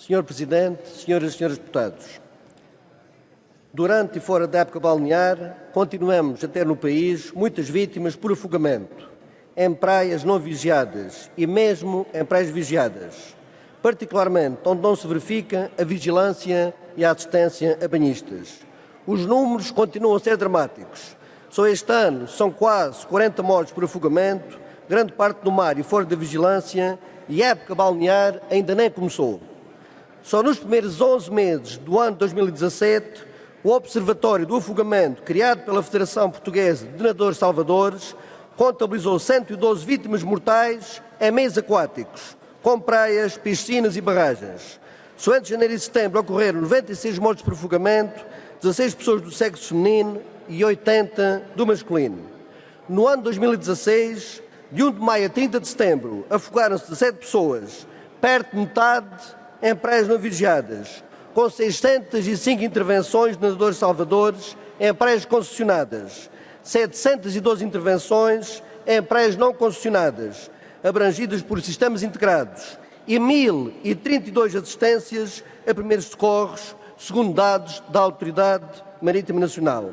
Senhor Presidente, senhoras e senhores deputados, durante e fora da época balnear, continuamos a ter no país muitas vítimas por afogamento, em praias não vigiadas e mesmo em praias vigiadas, particularmente onde não se verifica a vigilância e a assistência a banhistas. Os números continuam a ser dramáticos. Só este ano são quase 40 mortes por afogamento, grande parte no mar e fora da vigilância, e a época balnear ainda nem começou. Só nos primeiros 11 meses do ano 2017, o Observatório do Afogamento, criado pela Federação Portuguesa de Nadadores Salvadores, contabilizou 112 vítimas mortais em meios aquáticos, com praias, piscinas e barragens. Só entre janeiro e setembro ocorreram 96 mortes por afogamento, 16 pessoas do sexo feminino e 80 do masculino. No ano 2016, de 1 de maio a 30 de setembro, afogaram-se 17 pessoas, perto de metade em praias não vigiadas, com 605 intervenções de nadadores salvadores em praias concessionadas, 712 intervenções em praias não concessionadas, abrangidas por sistemas integrados, e 1.032 assistências a primeiros socorros, segundo dados da Autoridade Marítima Nacional.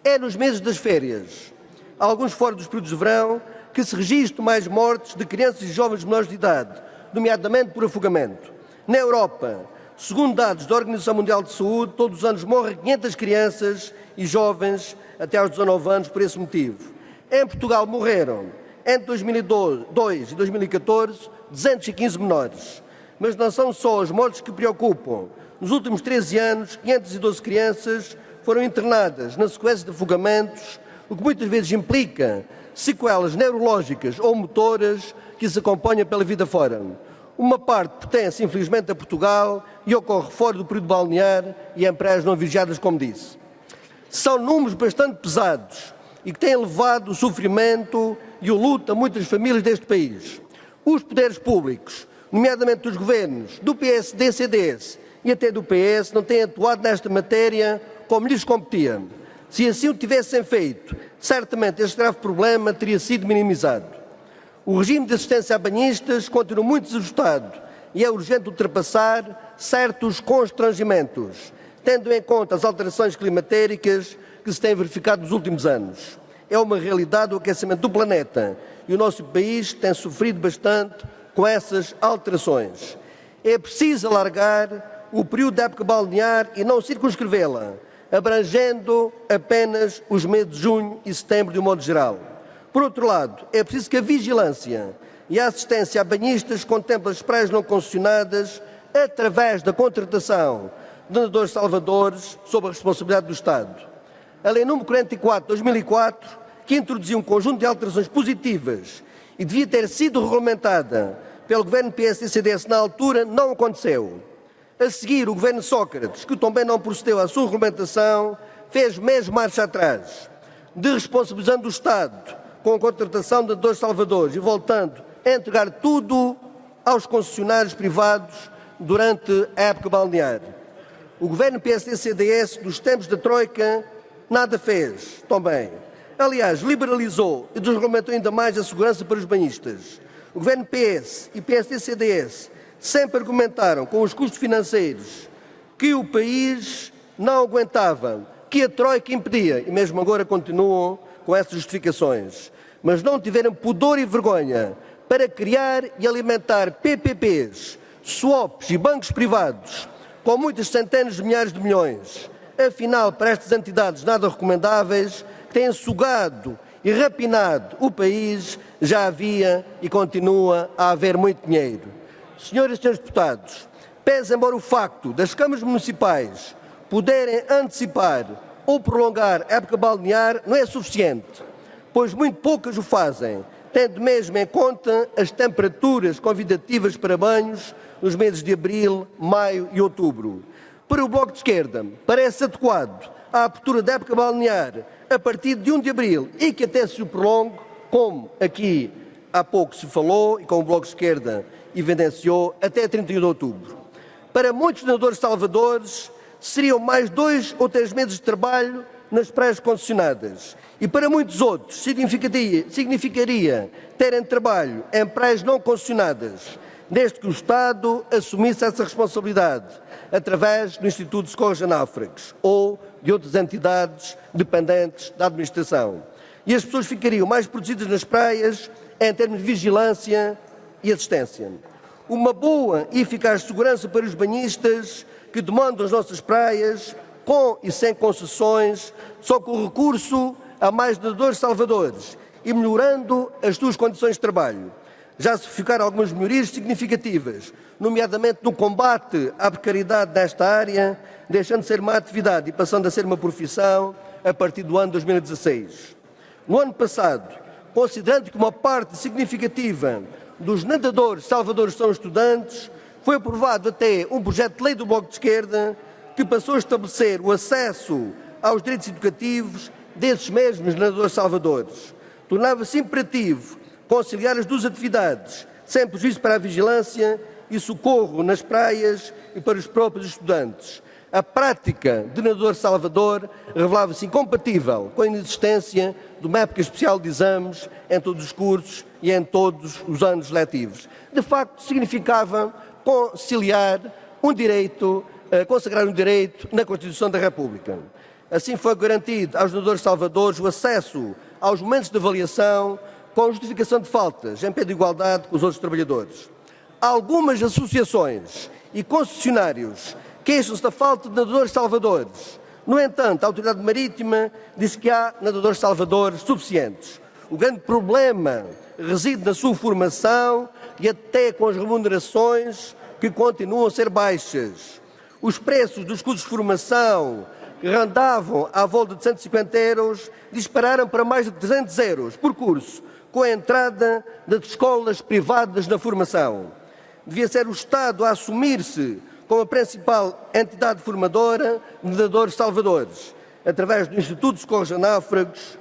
É nos meses das férias, alguns fora dos períodos de verão, que se registram mais mortes de crianças e jovens menores de idade, nomeadamente por afogamento. Na Europa, segundo dados da Organização Mundial de Saúde, todos os anos morrem 500 crianças e jovens até aos 19 anos por esse motivo. Em Portugal morreram, entre 2002 e 2014, 215 menores. Mas não são só as mortes que preocupam. Nos últimos 13 anos, 512 crianças foram internadas na sequência de afogamentos, o que muitas vezes implica sequelas neurológicas ou motoras que se acompanham pela vida fora. Uma parte pertence, infelizmente, a Portugal e ocorre fora do período balnear e em praias não vigiadas, como disse. São números bastante pesados e que têm levado o sofrimento e o luto a muitas famílias deste país. Os poderes públicos, nomeadamente os governos do PSD, CDS e até do PS, não têm atuado nesta matéria como lhes competia. Se assim o tivessem feito, certamente este grave problema teria sido minimizado. O regime de assistência a banhistas continua muito desajustado e é urgente ultrapassar certos constrangimentos, tendo em conta as alterações climatéricas que se têm verificado nos últimos anos. É uma realidade o aquecimento do planeta e o nosso país tem sofrido bastante com essas alterações. É preciso alargar o período da época balnear e não circunscrevê-la, abrangendo apenas os meses de junho e setembro de um modo geral. Por outro lado, é preciso que a vigilância e a assistência a banhistas contemplem as praias não concessionadas através da contratação de nadadores salvadores sob a responsabilidade do Estado. A Lei nº 44 de 2004, que introduziu um conjunto de alterações positivas e devia ter sido regulamentada pelo governo PSD-CDS na altura, não aconteceu. A seguir, o governo Sócrates, que também não procedeu à sua regulamentação, fez mesmo marcha atrás, desresponsabilizando o Estado com a contratação de nadadores salvadores e voltando a entregar tudo aos concessionários privados durante a época balnear. O governo PSD-CDS dos tempos da Troika nada fez também. Aliás, liberalizou e desregulamentou ainda mais a segurança para os banhistas. O governo PS e PSD-CDS sempre argumentaram com os custos financeiros que o país não aguentava, que a Troika impedia, e mesmo agora continuam com essas justificações, mas não tiveram pudor e vergonha para criar e alimentar PPPs, swaps e bancos privados com muitas centenas de milhares de milhões. Afinal, para estas entidades nada recomendáveis, que têm sugado e rapinado o país, já havia e continua a haver muito dinheiro. Senhoras e senhores deputados, pese embora o facto das câmaras municipais poderem antecipar ou prolongar a época balnear, não é suficiente, pois muito poucas o fazem, tendo mesmo em conta as temperaturas convidativas para banhos nos meses de abril, maio e outubro. Para o Bloco de Esquerda, parece adequado a abertura da época balnear a partir de 1 de abril e que até se prolongue, como aqui há pouco se falou e como o Bloco de Esquerda evidenciou, até 31 de outubro. Para muitos nadadores salvadores, seriam mais 2 ou 3 meses de trabalho nas praias concessionadas. E para muitos outros significaria terem trabalho em praias não concessionadas desde que o Estado assumisse essa responsabilidade, através do Instituto de Socorros a Náufragos ou de outras entidades dependentes da administração. E as pessoas ficariam mais protegidas nas praias em termos de vigilância e assistência. Uma boa e eficaz segurança para os banhistas que demandam as nossas praias, com e sem concessões, só com o recurso a mais nadadores salvadores e melhorando as suas condições de trabalho. Já se verificaram algumas melhorias significativas, nomeadamente no combate à precariedade desta área, deixando de ser uma atividade e passando a ser uma profissão a partir do ano 2016. No ano passado, considerando que uma parte significativa dos nadadores salvadores são estudantes, foi aprovado até um projeto de lei do Bloco de Esquerda que passou a estabelecer o acesso aos direitos educativos desses mesmos nadadores salvadores. Tornava-se imperativo conciliar as duas atividades, sem prejuízo para a vigilância e socorro nas praias e para os próprios estudantes. A prática de nadador salvador revelava-se incompatível com a inexistência de uma época especial de exames em todos os cursos e em todos os anos letivos. De facto, significava conciliar um direito, consagrar um direito na Constituição da República. Assim foi garantido aos nadadores salvadores o acesso aos momentos de avaliação com justificação de faltas, em pé de igualdade com os outros trabalhadores. Algumas associações e concessionários queixam-se da falta de nadadores salvadores. No entanto, a Autoridade Marítima diz que há nadadores salvadores suficientes. O grande problema reside na sua formação e até com as remunerações que continuam a ser baixas. Os preços dos cursos de formação, que andavam à volta de 150 euros, dispararam para mais de 300 euros por curso, com a entrada das escolas privadas na formação. Devia ser o Estado a assumir-se como a principal entidade formadora de nadadores salvadores, através do Instituto de Socorros a Náufragos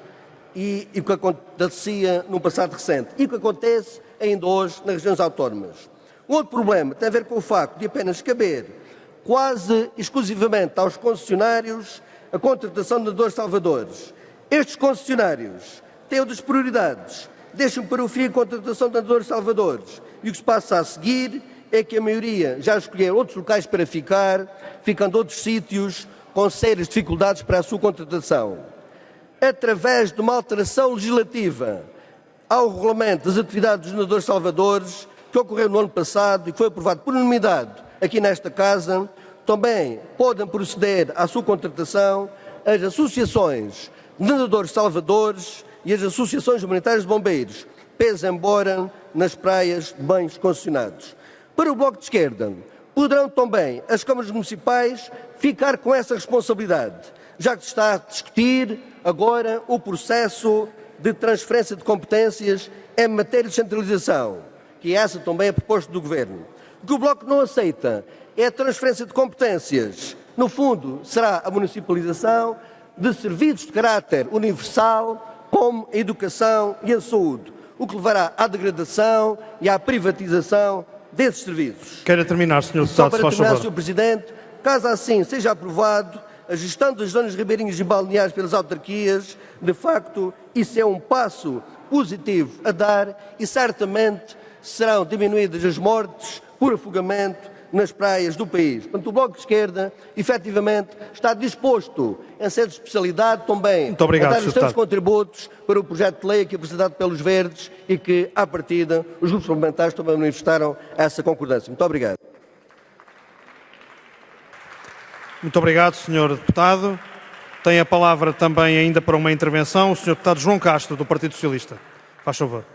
e o que acontecia no passado recente e o que acontece ainda hoje nas regiões autónomas. Um outro problema tem a ver com o facto de apenas caber quase exclusivamente aos concessionários a contratação de nadadores salvadores. Estes concessionários têm outras prioridades, deixam para o fim a contratação de nadadores salvadores e o que se passa a seguir é que a maioria já escolheram outros locais para ficar, ficando outros sítios com sérias dificuldades para a sua contratação. Através de uma alteração legislativa ao regulamento das atividades dos nadadores salvadores, que ocorreu no ano passado e que foi aprovado por unanimidade aqui nesta Casa, também podem proceder à sua contratação as associações de nadadores salvadores e as associações humanitárias de bombeiros, pese embora nas praias de bens concessionados. Para o Bloco de Esquerda, poderão também as câmaras municipais ficar com essa responsabilidade, já que se está a discutir agora o processo de transferência de competências em matéria de centralização, que essa também é proposta do Governo. O que o Bloco não aceita é a transferência de competências. No fundo, será a municipalização de serviços de caráter universal, como a educação e a saúde, o que levará à degradação e à privatização desses serviços. Queira terminar, Sr. Deputado, para terminar, Sr. Presidente, caso assim seja aprovado, a gestão das zonas ribeirinhas e balneares pelas autarquias, de facto, isso é um passo positivo a dar e certamente serão diminuídas as mortes por afogamento nas praias do país. Portanto, o Bloco de Esquerda, efetivamente, está disposto, em ser de especialidade, também a dar os seus contributos para o projeto de lei aqui apresentado pelos Verdes e que, à partida, os grupos parlamentares também manifestaram essa concordância. Muito obrigado. Muito obrigado, Sr. Deputado. Tem a palavra também ainda para uma intervenção o Sr. Deputado João Castro, do Partido Socialista. Faz favor.